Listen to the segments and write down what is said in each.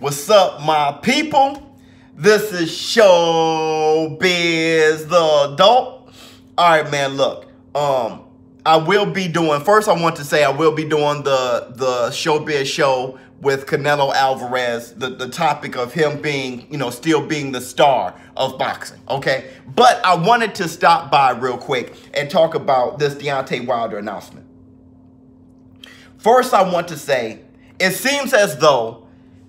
What's up, my people? This is ShowBizz the adult. All right, man, look. I will be doing, first I want to say I will be doing the ShowBizz show with Canelo Alvarez, the topic of him being, still being the star of boxing, okay? But I wanted to stop by real quick and talk about this Deontay Wilder announcement. First, I want to say, it seems as though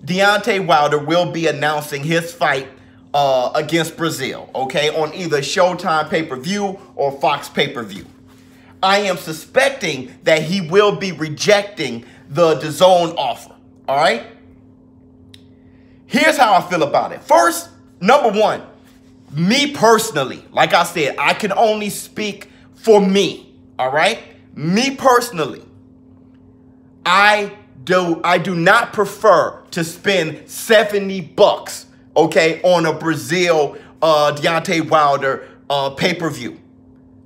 Deontay Wilder will be announcing his fight against Brazil, okay, on either Showtime pay-per-view or Fox pay-per-view. I am suspecting that he will be rejecting the DAZN offer, all right? Here's how I feel about it. First, number one, me personally, like I said, I can only speak for me, all right? Me personally, I do not prefer to spend $70, okay, on a Brazil Deontay Wilder pay-per-view.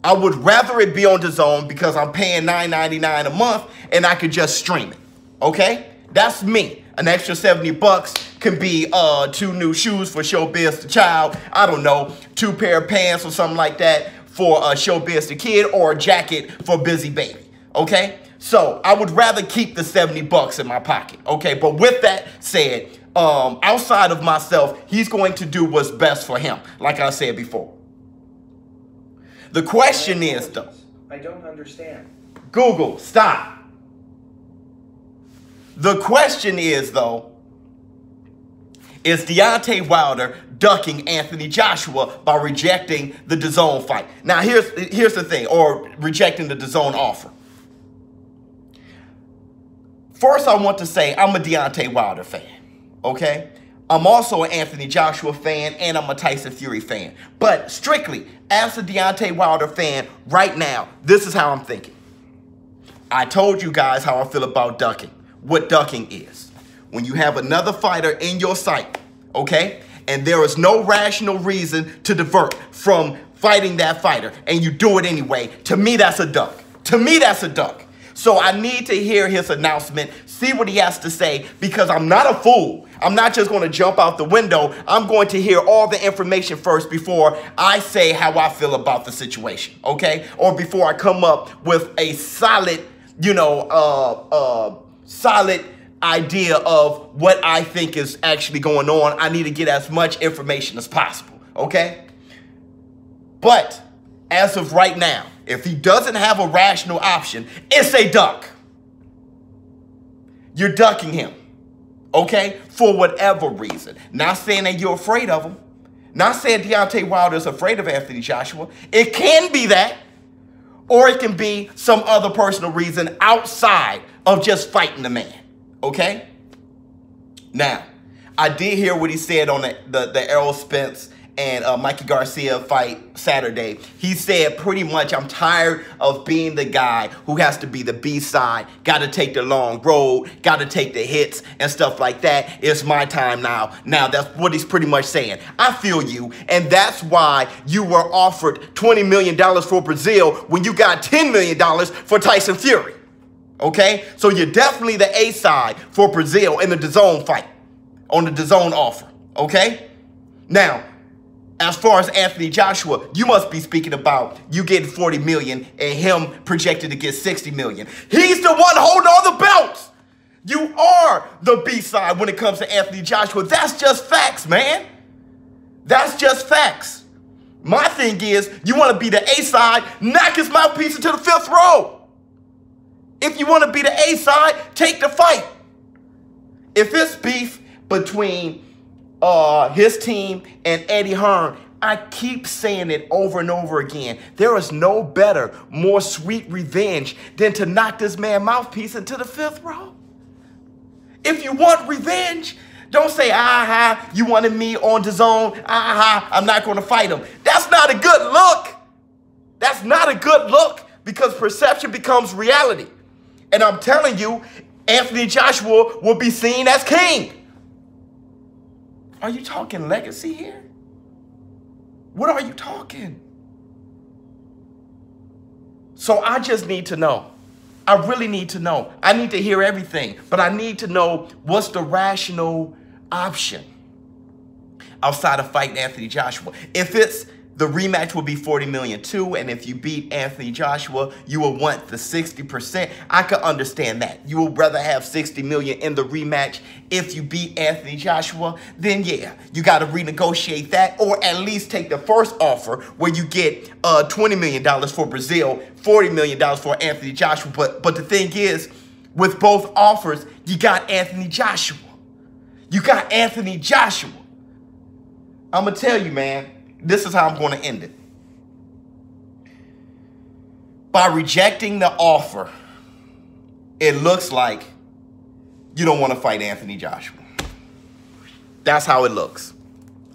I would rather it be on DAZN because I'm paying $9.99 a month and I could just stream it, okay? That's me. An extra $70 can be 2 new shoes for ShowBizz the child. I don't know, 2 pair of pants or something like that for ShowBizz the kid, or a jacket for Busy Baby, okay? So I would rather keep the $70 in my pocket, okay? But with that said, outside of myself, he's going to do what's best for him, like I said before. The question is, though, I don't understand. Google, stop. The question is, though, is Deontay Wilder ducking Anthony Joshua by rejecting the DAZN fight? Now, here's the thing, or rejecting the DAZN offer. First, I want to say I'm a Deontay Wilder fan, okay? I'm also an Anthony Joshua fan, and I'm a Tyson Fury fan. But strictly, as a Deontay Wilder fan, right now, this is how I'm thinking. I told you guys how I feel about ducking, what ducking is. When you have another fighter in your sight, okay, and there is no rational reason to divert from fighting that fighter, and you do it anyway, to me, that's a duck. To me, that's a duck. So I need to hear his announcement, see what he has to say, because I'm not a fool. I'm not just going to jump out the window. I'm going to hear all the information first before I say how I feel about the situation, okay? Or before I come up with a solid, solid idea of what I think is actually going on. I need to get as much information as possible, okay? But as of right now, if he doesn't have a rational option, it's a duck. You're ducking him, okay, for whatever reason. Not saying that you're afraid of him. Not saying Deontay Wilder is afraid of Anthony Joshua. It can be that, or it can be some other personal reason outside of just fighting the man, okay? Now, I did hear what he said on the Errol Spence and Mikey Garcia fight Saturday. He said pretty much, I'm tired of being the guy who has to be the B-side, got to take the long road, got to take the hits and stuff like that. It's my time now. Now, that's what he's pretty much saying. I feel you, and that's why you were offered $20 million for Brazil when you got $10 million for Tyson Fury, okay? So you're definitely the A-side for Brazil in the DAZN fight, on the DAZN offer, okay? Now, as far as Anthony Joshua, you must be speaking about you getting $40 million and him projected to get $60 million. He's the one holding all the belts. You are the B-side when it comes to Anthony Joshua. That's just facts, man. That's just facts. My thing is, you want to be the A-side, knock his mouthpiece into the 5th row. If you want to be the A-side, take the fight. If it's beef between his team and Eddie Hearn, I keep saying it over and over again. There is no better, more sweet revenge than to knock this man's mouthpiece into the 5th row. If you want revenge, don't say, you wanted me on DAZN, I'm not going to fight him. That's not a good look. That's not a good look, because perception becomes reality. And I'm telling you, Anthony Joshua will be seen as king. Are you talking legacy here? What are you talking? So I just need to know. I really need to know. I need to hear everything, but I need to know what's the rational option outside of fighting Anthony Joshua. If it's the rematch will be $40 million too, and if you beat Anthony Joshua, you will want the 60%. I could understand that. You would rather have $60 million in the rematch. If you beat Anthony Joshua, then yeah, you got to renegotiate that, or at least take the first offer where you get $20 million for Brazil, $40 million for Anthony Joshua. But the thing is, with both offers, you got Anthony Joshua. You got Anthony Joshua. I'm going to tell you, man, this is how I'm going to end it. By rejecting the offer, it looks like you don't want to fight Anthony Joshua. That's how it looks.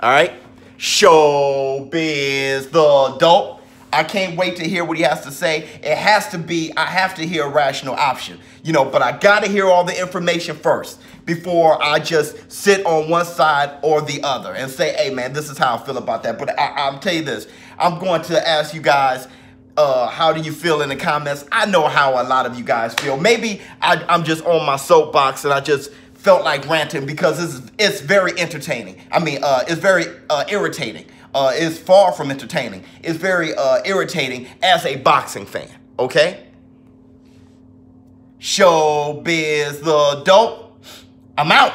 All right? ShowBizz, the dope. I can't wait to hear what he has to say. It has to be, I have to hear a rational option. You know, but I got to hear all the information first before I just sit on one side or the other and say, hey, man, this is how I feel about that. But I'll tell you this. I'm going to ask you guys, how do you feel in the comments? I know how a lot of you guys feel. Maybe I'm just on my soapbox and I just felt like ranting because it's very entertaining. I mean, it's very irritating. It's far from entertaining. It's very irritating as a boxing fan, okay? ShowBizz, the dope. I'm out.